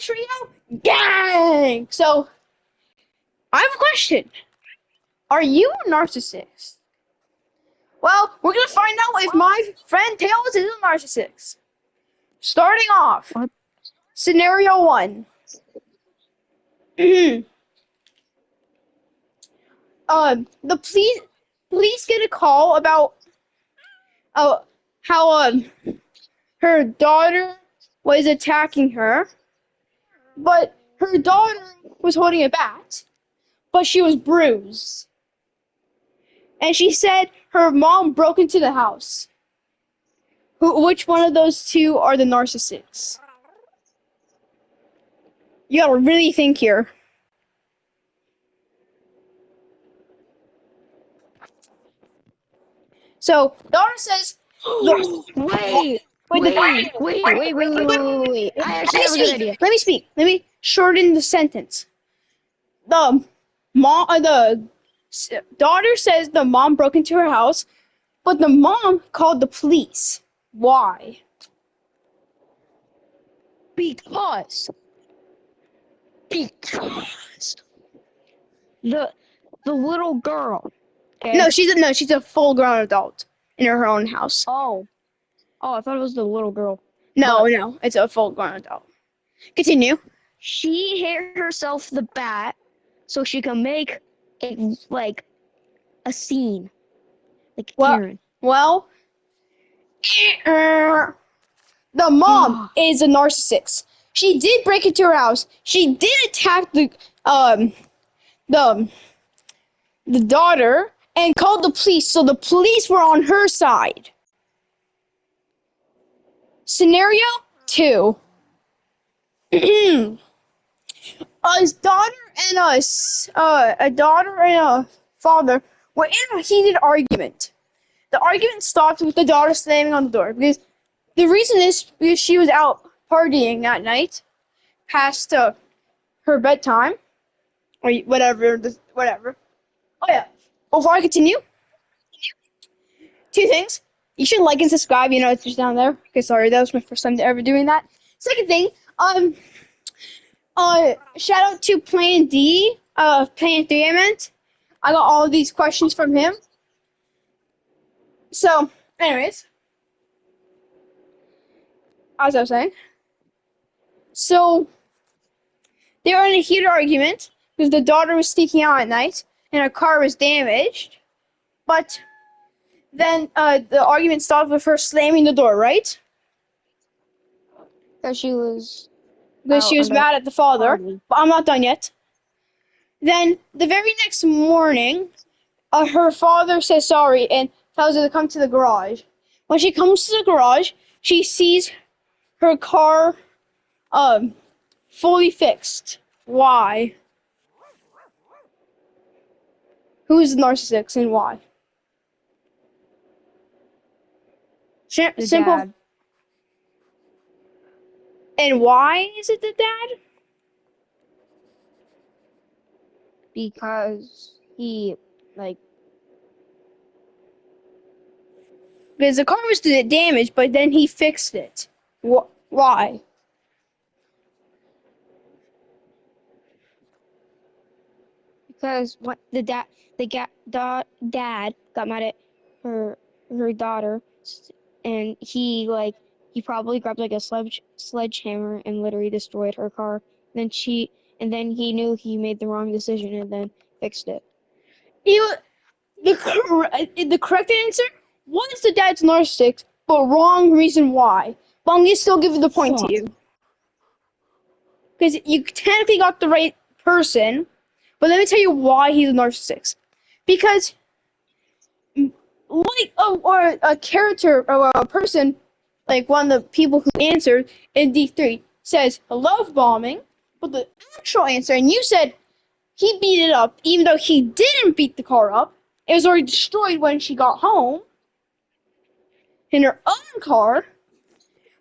trio? Gang! So, I have a question. Are you a narcissist? Well, we're gonna find out if my friend Tails is a narcissist. Starting off, What? scenario 1. The police get a call about uh, how her daughter was attacking her, but her daughter was holding a bat, but she was bruised. And she said her mom broke into the house. Which one of those two are the narcissists? You gotta really think here. So, daughter says, the, Wait, wait, the daughter, wait. I actually have a good idea. Let me speak. Let me shorten the sentence. The daughter says the mom broke into her house, but the mom called the police. Why? Because because the little girl. Okay. No, she's a full-grown adult in her own house. Oh, I thought it was the little girl. No, But no, it's a full-grown adult. Continue. she hit herself the bat so she can make a scene, like Well, Karen. well, the mom is a narcissist. She did break into her house. She did attack the the daughter and called the police. So the police were on her side. Scenario 2. A daughter and a daughter and a father were in a heated argument. The argument stopped with the daughter slamming on the door because the reason is because she was out partying that night past her bedtime or whatever. Oh yeah. Before I continue, 2 things. You should like and subscribe. You know it's just down there. Okay, sorry, that was my first time ever doing that. Second thing, shout out to Plan D, Plan 3 I meant. I got all of these questions from him. So, anyways, as I was saying, so they were in a heated argument because the daughter was sneaking out at night and her car was damaged. But then the argument stopped with her slamming the door, right? Because she was Because she was mad at the father. party. But I'm not done yet. Then the very next morning, her father says sorry and tells her to come to the garage. When she comes to the garage, she sees her car fully fixed. Why? Who is the narcissist and why? The Simple. dad. And why is it the dad? Because he Because the car was damaged, but then he fixed it. Why? because what dad got mad at her daughter, and he probably grabbed like a sledgehammer and literally destroyed her car. And then he knew he made the wrong decision and then fixed it. The correct answer was the dad's narcissist, but wrong reason why. But I'm gonna still give the point to you. Because you technically got the right person, but let me tell you why he's a narcissist. Because, like a character or a person, like one of the people who answered in D3 says love bombing, but the actual answer, and you said he beat it up, even though he didn't beat the car up. It was already destroyed when she got home in her own car.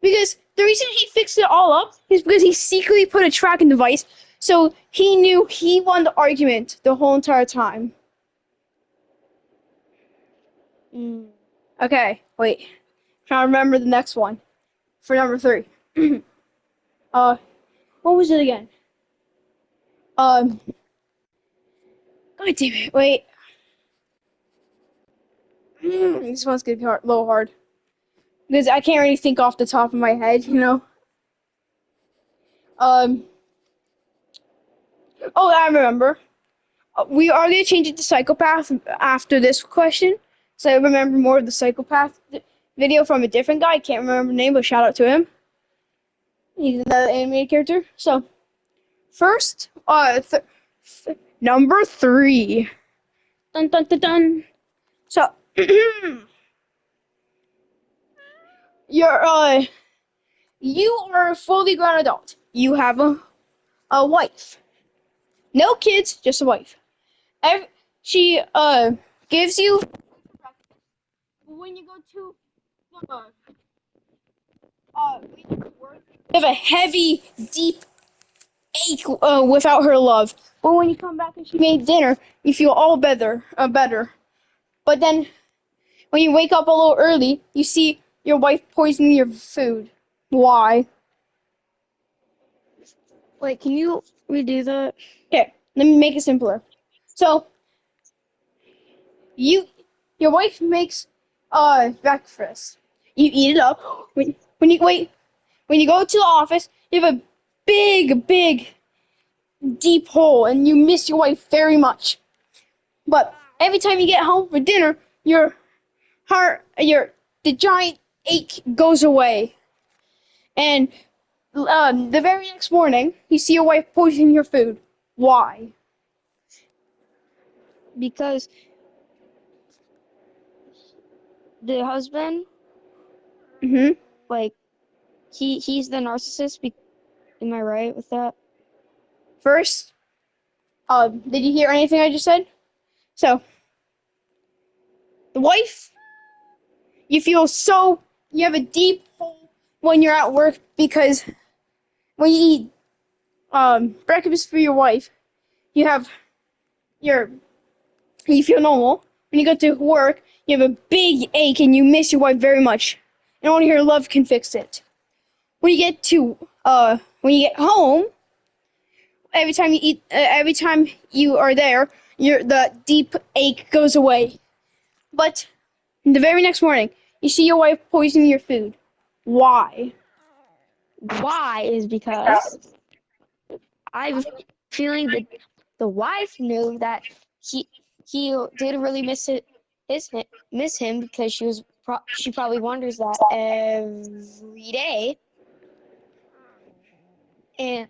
Because the reason he fixed it all up is because he secretly put a tracking device, so he knew he won the argument the whole entire time. Okay, wait. Trying to remember the next one. For number 3. What was it again? Um, God damn it! Wait, this one's gonna be hard, a little hard because I can't really think off the top of my head. Um. Oh, I remember. We are gonna change it to psychopath after this question, so I remember more of the psychopath video from a different guy. I can't remember the name, but shout out to him. He's another animated character. So first, number 3. Dun dun dun dun. So you're you are a fully grown adult. You have a wife. No kids, just a wife. She gives you when you go to uh, when you go to work, you have a heavy, deep ache without her love. But when you come back and she made dinner, you feel all better. But then when you wake up a little early, you see your wife poisoning your food. Why? Wait, can you redo that? Okay, let me make it simpler. So you, your wife makes breakfast. You eat it up. When you go to the office, you have a big, deep hole, and you miss your wife very much. But every time you get home for dinner, your the giant ache goes away. And the very next morning, you see your wife poisoning your food. Why? Because the husband, Hmm. like, he's the narcissist. Am I right with that? First, did you hear anything I just said? So, the wife, you feel so, you have a deep hole when you're at work because when you eat breakfast for your wife, you have your, you feel normal. When you go to work, you have a big ache and you miss your wife very much. And only her love can fix it. When you get home, every time you are there, the deep ache goes away. But the very next morning, you see your wife poisoning your food. Why? Why is because I have a feeling that the wife knew that he he did really his miss him because she probably wonders that every day, and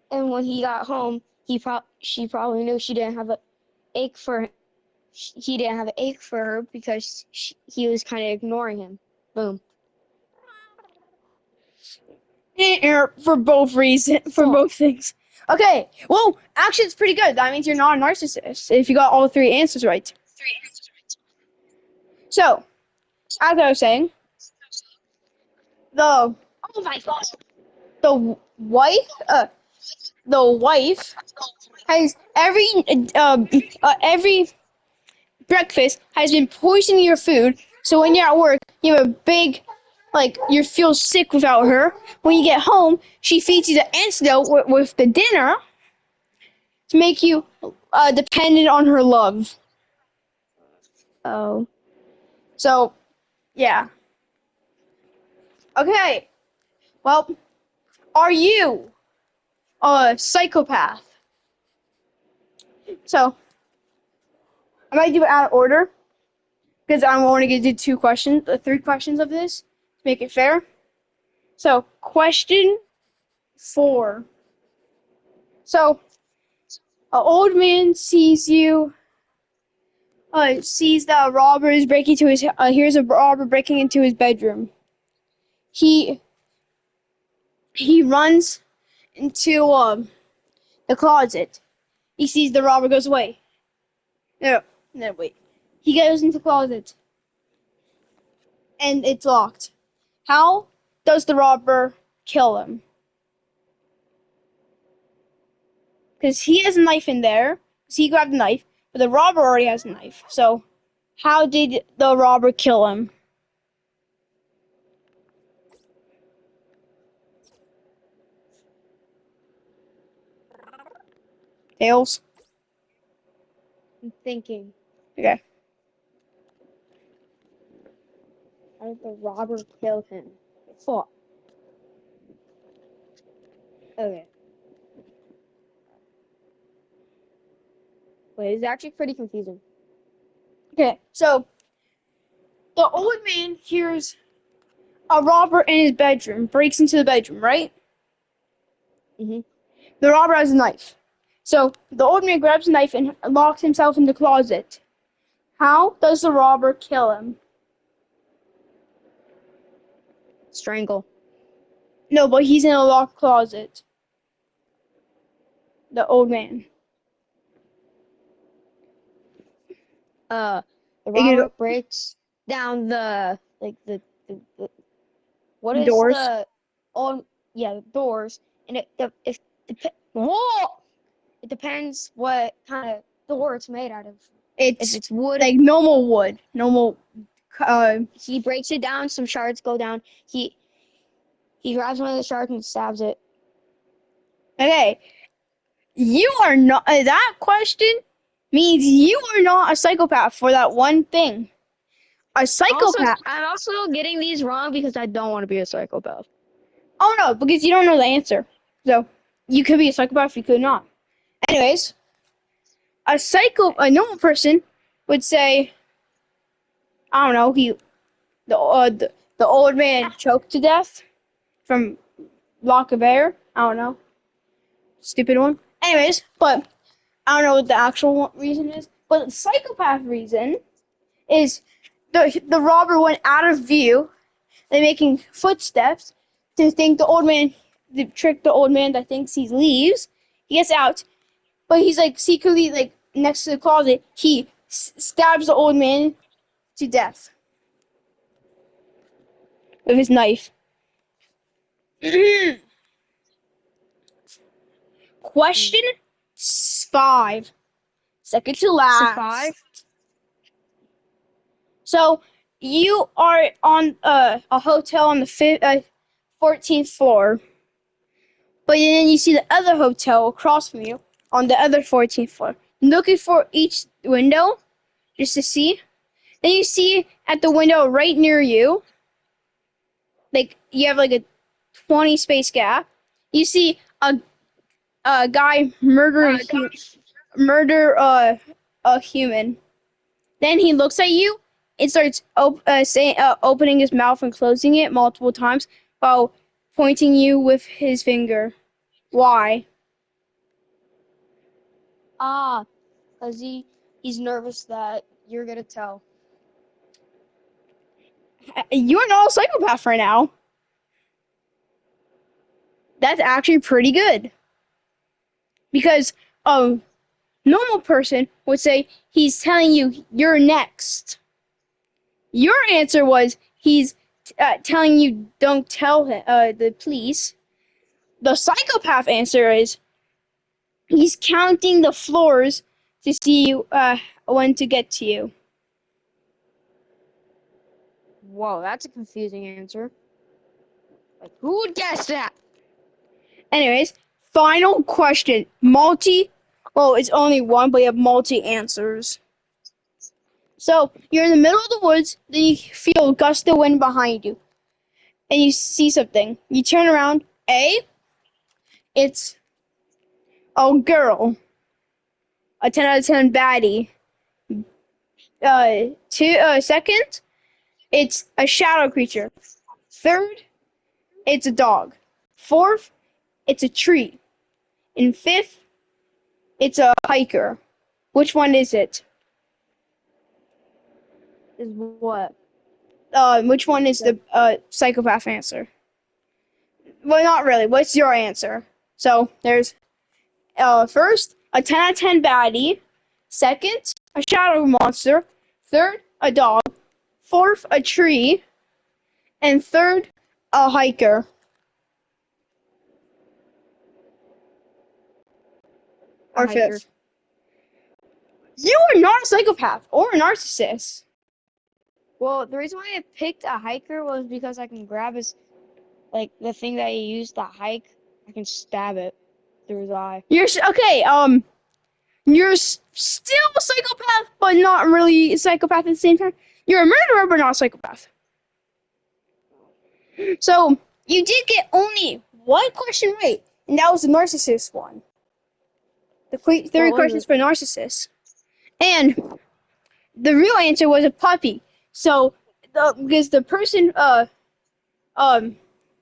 when he got home, she probably knew she didn't have a ache for he didn't have an ache for her because he was kind of ignoring him. Boom. For both reasons, for Fuck. both things. Okay, well, actually, it's pretty good. That means you're not a narcissist if you got all 3 answers right. So, as I was saying, the Oh my god. the wife, the wife has every breakfast has been poisoning your food. So when you're at work, you have a big, you feel sick without her. When you get home, she feeds you the antidote with the dinner to make you dependent on her love. Oh. So, yeah. Okay. Well, are you a psychopath? So, I might do it out of order because I'm only going to do 2 questions, 3 questions of this to make it fair. So, question 4. So, an old man sees that a robber is breaking into his, here's a robber breaking into his bedroom. He, he runs into, the closet. He sees the robber goes away. No, no, wait. He goes into the closet and it's locked. How does the robber kill him? Because he has a knife in there. Because he grabbed the knife, but the robber already has a knife. So, how did the robber kill him? Tails. I'm thinking. Okay. How did the robber kill him? Fuck. Okay. Wait, it's actually pretty confusing. Okay. So the old man hears a robber in his bedroom, breaks into the bedroom, right? Mhm. The robber has a knife. So the old man grabs a knife and locks himself in the closet. How does the robber kill him? Strangle. No, but he's in a locked closet. The old man. The You robber breaks down the the what can is doors. the on yeah the doors and whoa! It depends what kind of door it's made out of. If It's it's wood, like normal wood. Normal. Uh, he breaks it down. Some shards go down. He grabs one of the shards and stabs it. okay. You are not. That question means you are not a psychopath for that one thing. A psychopath. I'm also getting these wrong because I don't want to be a psychopath. Oh no, because you don't know the answer. So you could be a psychopath. You could not. Anyways, a normal person would say, I don't know. The old man choked to death from lack of air. I don't know. Stupid one. Anyways, but I don't know what the actual reason is. But the psychopath reason is the robber went out of view. They're making footsteps to think the old man, to trick the old man that thinks he leaves. He gets out, but he's like secretly like next to the closet. He stabs the old man to death with his knife. Question 5. Second to So last. five. So you are on a hotel on the 14th floor, but then you see the other hotel across from you on the other 14th floor. Looking for each window just to see. Then you see at the window right near you, like you have like a 20 space gap. You see a guy murder a human. Then he looks at you and starts opening his mouth and closing it multiple times while pointing you with his finger. Why? Ah, cause he's nervous that you're gonna tell. You're not a psychopath right now. That's actually pretty good. Because a normal person would say he's telling you you're next. Your answer was he's telling you don't tell him, the police. The psychopath answer is he's counting the floors to see when to get to you. Whoa, that's a confusing answer. Like, who would guess that? Anyways, final question. Well, it's only one, but you have multi answers. So you're in the middle of the woods, then you feel a gust of wind behind you, and you see something. You turn around. A, it's a girl, a 10 out of 10 baddie. Second, it's a shadow creature. Third, it's a dog. Fourth, it's a tree. And fifth, it's a hiker. Which one is it? Is what? Which one is the psychopath answer? Well, not really. What's your answer? So there's first a 10 out of 10 baddie. Second, a shadow monster. Third, a dog. Fourth, a tree. And third, a hiker. A Or hiker. fifth. You are not a psychopath or a narcissist. Well, the reason why I picked a hiker was because I can grab his, like, the thing that he used to hike. I can stab it through his eye. Okay. You're still a psychopath, but not really a psychopath at the same time. You're a murderer, but not a psychopath. So you did get only one question right, and that was the narcissist one. The What 30 was questions it? for narcissists. And the real answer was a puppy. So, because the person, um,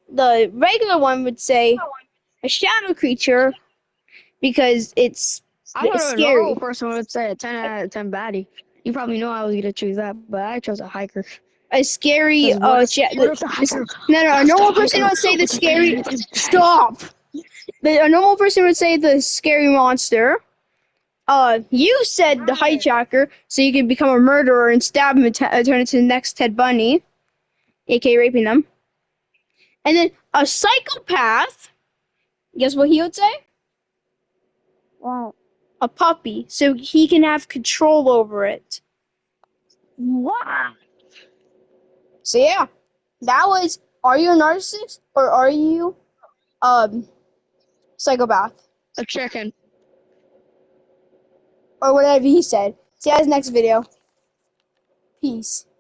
the regular one would say a shadow creature because I it's thought a normal scary. person would say a 10 out of 10 baddie. You probably know I was gonna choose that, but I chose a hiker. A scary, Because what if the hiker? no, no, What a if the normal person hiker would say the was a scary. 10 out of 10 baddie? Stop. A normal person would say the scary monster. You said the hijacker, so you could become a murderer and stab him and turn into the next Ted Bundy, aka raping them. And then a psychopath, guess what he would say? Wow. A puppy, so he can have control over it. Wow. So yeah, that was, are you a narcissist or are you psychopath? A chicken. Or whatever he said. See you guys next video. Peace.